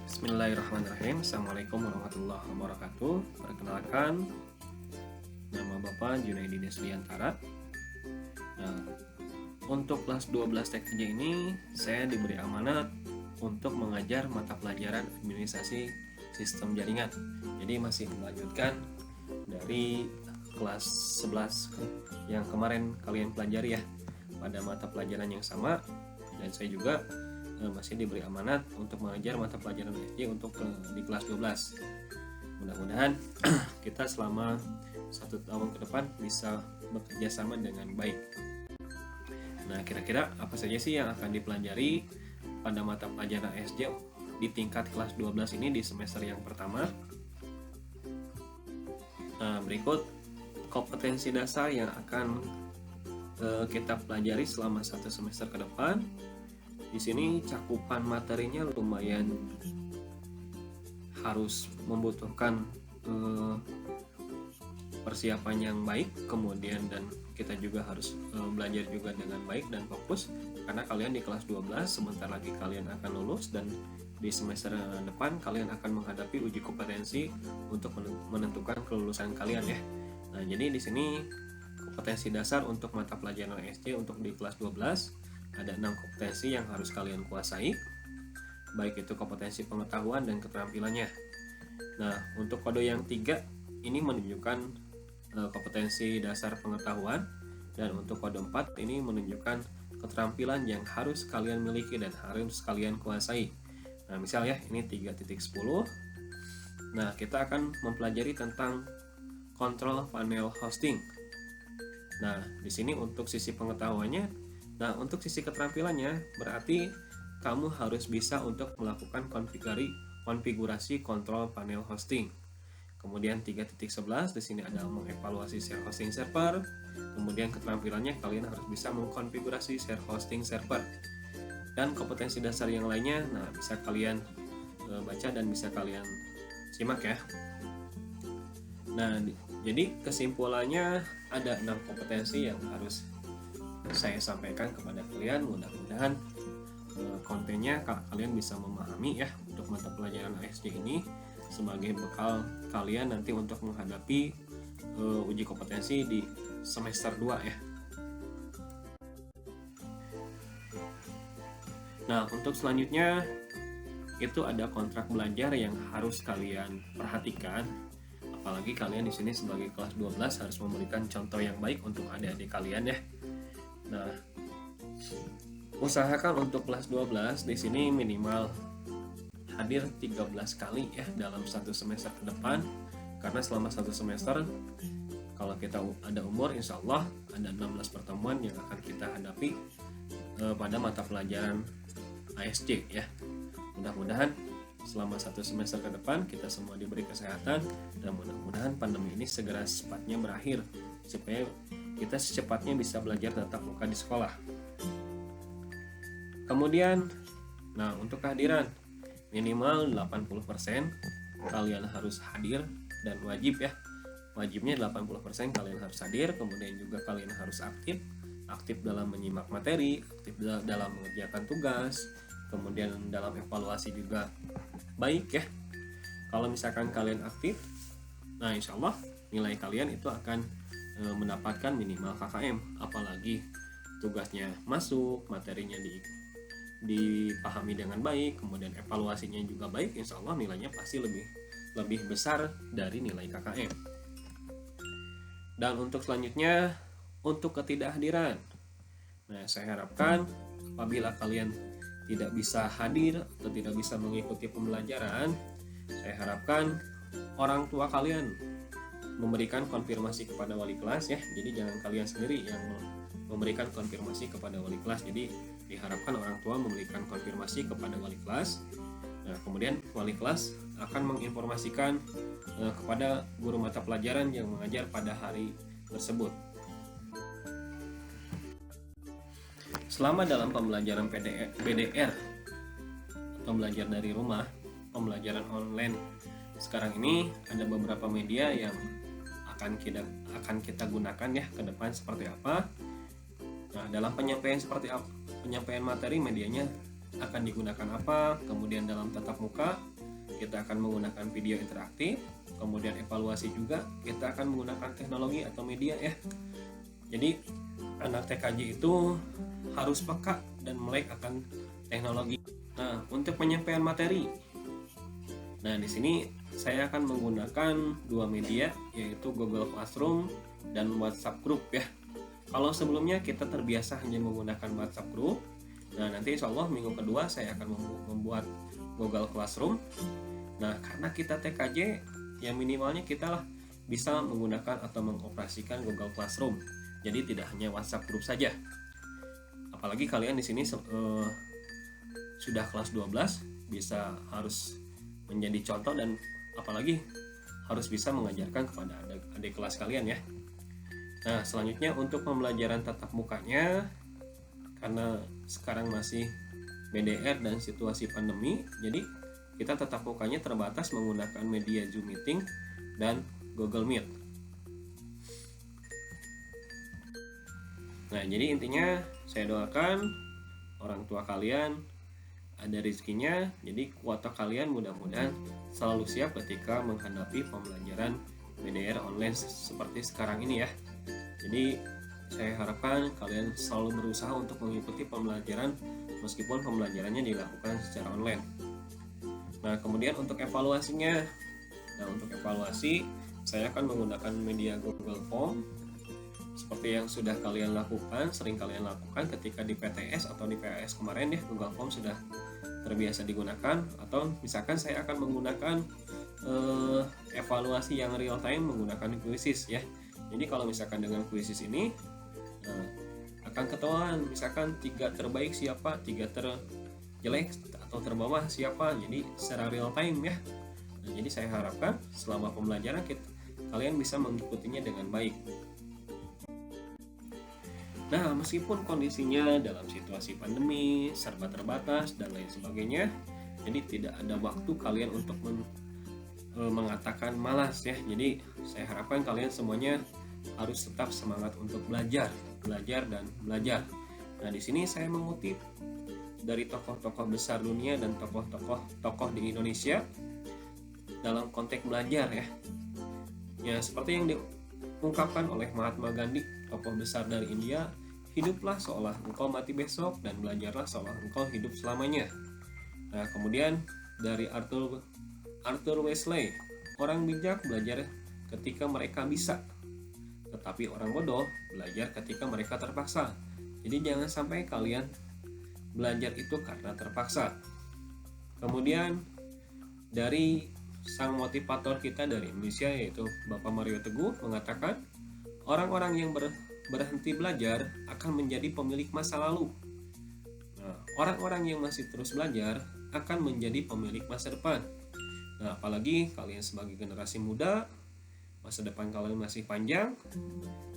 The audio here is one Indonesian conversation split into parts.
Bismillahirrahmanirrahim. Assalamualaikum warahmatullahi wabarakatuh. Perkenalkan, nama Bapak Junaidi Desliantara. Nah, untuk kelas 12 TKJ ini saya diberi amanat untuk mengajar mata pelajaran administrasi sistem jaringan. Jadi masih melanjutkan dari kelas 11 yang kemarin kalian pelajari ya, pada mata pelajaran yang sama. Dan saya juga masih diberi amanat untuk mengajar mata pelajaran SD untuk di kelas 12. Mudah-mudahan kita selama 1 tahun ke depan bisa bekerja sama dengan baik. Nah, kira-kira apa saja sih yang akan dipelajari pada mata pelajaran SD di tingkat kelas 12 ini di semester yang pertama? Nah, berikut kompetensi dasar yang akan kita pelajari selama 1 semester ke depan. Di sini cakupan materinya lumayan harus membutuhkan persiapan yang baik, kemudian dan kita juga harus belajar juga dengan baik dan fokus, karena kalian di kelas 12 sebentar lagi kalian akan lulus, dan di semester depan kalian akan menghadapi uji kompetensi untuk menentukan kelulusan kalian ya. Nah, jadi di sini kompetensi dasar untuk mata pelajaran SD untuk di kelas 12 ada 6 kompetensi yang harus kalian kuasai, baik itu kompetensi pengetahuan dan keterampilannya. Nah, untuk kode yang 3 ini menunjukkan kompetensi dasar pengetahuan, dan untuk kode 4 ini menunjukkan keterampilan yang harus kalian miliki dan harus kalian kuasai. Nah, misalnya ini 3.10. Nah, kita akan mempelajari tentang kontrol panel hosting. Nah, di sini untuk sisi pengetahuannya. Nah, untuk sisi keterampilannya berarti kamu harus bisa untuk melakukan konfigurasi kontrol panel hosting. Kemudian 3.11 di sini ada mengevaluasi share hosting server. Kemudian keterampilannya kalian harus bisa mengkonfigurasi share hosting server. Dan kompetensi dasar yang lainnya, nah bisa kalian baca dan bisa kalian simak ya. Nah, jadi kesimpulannya ada 6 kompetensi yang harus saya sampaikan kepada kalian. Mudah-mudahan kontennya kalian bisa memahami ya untuk mata pelajaran ASD ini sebagai bekal kalian nanti untuk menghadapi uji kompetensi di semester 2 ya. Nah, untuk selanjutnya itu ada kontrak belajar yang harus kalian perhatikan, apalagi kalian di sini sebagai kelas 12 harus memberikan contoh yang baik untuk adik-adik kalian ya. Nah, usahakan untuk kelas 12 di sini minimal hadir 13 kali ya dalam 1 semester ke depan, karena selama 1 semester kalau kita ada umur, insya Allah ada 16 pertemuan yang akan kita hadapi pada mata pelajaran ASD ya. Mudah-mudahan selama 1 semester ke depan kita semua diberi kesehatan, dan mudah-mudahan pandemi ini segera secepatnya berakhir supaya kita secepatnya bisa belajar tatap muka di sekolah. Kemudian, nah untuk kehadiran minimal 80% kalian harus hadir, dan wajib ya. Wajibnya 80% kalian harus hadir, kemudian juga kalian harus aktif dalam menyimak materi, aktif dalam mengerjakan tugas, kemudian dalam evaluasi juga baik ya. Kalau misalkan kalian aktif, nah insya Allah nilai kalian itu akan mendapatkan minimal KKM, apalagi tugasnya masuk, materinya dipahami dengan baik, kemudian evaluasinya juga baik, insya Allah nilainya pasti lebih besar dari nilai KKM. Dan untuk selanjutnya, untuk ketidakhadiran, nah saya harapkan apabila kalian tidak bisa hadir atau tidak bisa mengikuti pembelajaran, saya harapkan orang tua kalian memberikan konfirmasi kepada wali kelas ya. Jadi jangan kalian sendiri yang memberikan konfirmasi kepada wali kelas. Jadi diharapkan orang tua memberikan konfirmasi kepada wali kelas. Nah, kemudian wali kelas akan menginformasikan kepada guru mata pelajaran yang mengajar pada hari tersebut. Selama dalam pembelajaran PDR atau belajar dari rumah, pembelajaran online sekarang ini ada beberapa media yang akan kita gunakan ya ke depan seperti apa. Nah, dalam penyampaian seperti apa? Penyampaian materi medianya akan digunakan apa, kemudian dalam tatap muka kita akan menggunakan video interaktif, kemudian evaluasi juga kita akan menggunakan teknologi atau media ya. Jadi anak TKJ itu harus peka dan melek akan teknologi. Nah, untuk penyampaian materi, nah di sini saya akan menggunakan dua media, yaitu Google Classroom dan WhatsApp Group ya. Kalau sebelumnya kita terbiasa hanya menggunakan WhatsApp Group, nah nanti insya Allah minggu kedua saya akan membuat Google Classroom. Nah, karena kita TKJ, ya minimalnya kita lah bisa menggunakan atau mengoperasikan Google Classroom. Jadi tidak hanya WhatsApp Group saja. Apalagi kalian di sini sudah kelas 12, bisa harus menjadi contoh dan apalagi harus bisa mengajarkan kepada adik kelas kalian ya. Nah, selanjutnya untuk pembelajaran tatap mukanya, karena sekarang masih BDR dan situasi pandemi, jadi kita tatap mukanya terbatas menggunakan media Zoom Meeting dan Google Meet. Nah, jadi intinya saya doakan orang tua kalian ada rezekinya, jadi kuota kalian mudah-mudahan selalu siap ketika menghadapi pembelajaran BDR online seperti sekarang ini ya. Jadi saya harapkan kalian selalu berusaha untuk mengikuti pembelajaran meskipun pembelajarannya dilakukan secara online. Nah, kemudian untuk evaluasinya, untuk evaluasi saya akan menggunakan media Google Form seperti yang sudah kalian lakukan, sering kalian lakukan ketika di PTS atau di PAS kemarin ya. Google Form sudah terbiasa digunakan, atau misalkan saya akan menggunakan evaluasi yang real time menggunakan quizzes ya. Jadi kalau misalkan dengan quizzes ini akan ketahuan misalkan 3 terbaik siapa, 3 terjelek atau terbawah siapa, jadi secara real time ya. Nah, jadi saya harapkan selama pembelajaran kalian bisa mengikutinya dengan baik. Nah, meskipun kondisinya dalam situasi pandemi, serba terbatas dan lain sebagainya, jadi tidak ada waktu kalian untuk mengatakan malas ya. Jadi saya harapkan kalian semuanya harus tetap semangat untuk belajar dan belajar. Nah, di sini saya mengutip dari tokoh-tokoh besar dunia dan tokoh di Indonesia dalam konteks belajar ya. Ya, seperti yang diungkapkan oleh Mahatma Gandhi, tokoh besar dari India, hiduplah seolah engkau mati besok dan belajarlah seolah engkau hidup selamanya. Nah, kemudian dari Arthur Wesley, orang bijak belajar ketika mereka bisa, tetapi orang bodoh belajar ketika mereka terpaksa. Jadi jangan sampai kalian belajar itu karena terpaksa. Kemudian dari sang motivator kita dari Indonesia, yaitu Bapak Mario Teguh, mengatakan orang-orang yang berhenti belajar akan menjadi pemilik masa lalu. Nah, orang-orang yang masih terus belajar akan menjadi pemilik masa depan. Nah, apalagi kalian sebagai generasi muda, masa depan kalian masih panjang,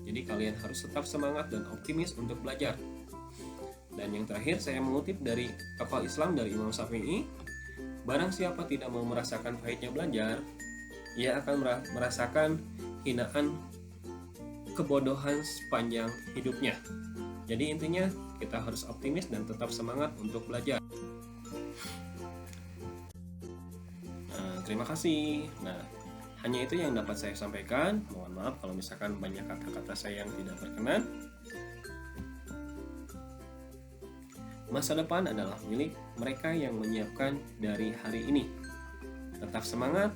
jadi kalian harus tetap semangat dan optimis untuk belajar. Dan yang terakhir saya mengutip dari tokoh Islam dari Imam Syafi'i, barang siapa tidak mau merasakan pahitnya belajar, ia akan merasakan hinaan kebodohan sepanjang hidupnya. Jadi intinya kita harus optimis dan tetap semangat untuk belajar. Terima kasih. Nah, hanya itu yang dapat saya sampaikan. Mohon maaf kalau misalkan banyak kata-kata saya yang tidak berkenan. Masa depan adalah milik mereka yang menyiapkan dari hari ini. Tetap semangat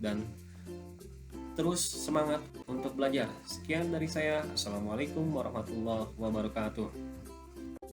dan terus semangat untuk belajar. Sekian dari saya. Assalamualaikum warahmatullahi wabarakatuh.